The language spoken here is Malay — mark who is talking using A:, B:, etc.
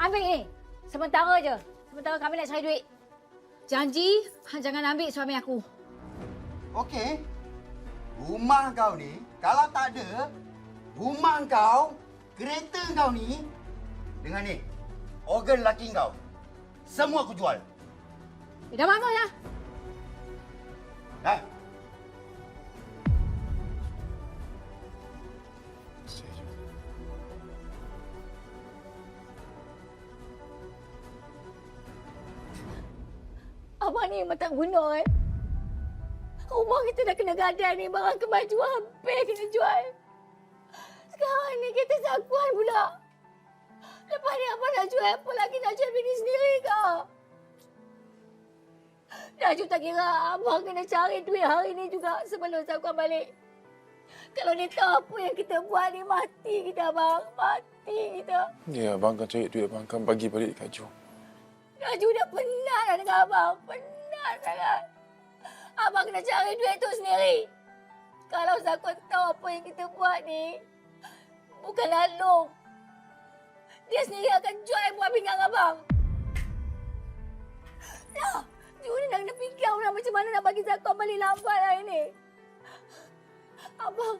A: Ambil ni. Sementara je. Sementara kami nak cari duit. Janji, jangan ambil suami aku.
B: Okey. Rumah kau ni, kalau tak ada, rumah kau, kereta kau ni, dengan ni, organ lelaki kau, semua aku jual.
A: Dah bangun lah.
B: Dah.
A: Abang ni memang tak guna Rumah kita dah kena gadai ni. Barang kemajuan hampir kena jual. Sekarang ni kita sakuan pula. Lepas ni abang nak jual apa lagi? Nak jual bini sendiri ke? Najib tak kira abang kena cari duit hari ni juga sebelum sakuan balik. Kalau dia tahu apa yang kita buat ni, mati kita abang. Mati kita.
C: Ya, abang akan cari duit, abang akan bagi balik dekat Ju.
A: Najib dah penat dah dengan abang. Penat sangat. Abang kena cari duit tu sendiri. Kalau Zakwan tahu apa yang kita buat ni, bukan lalu. Dia sendiri akan jual buah pinggang abang. Nah, Ju ni nak kena fikir macam mana nak bagi Zakwan balik lambat hari ni. Abang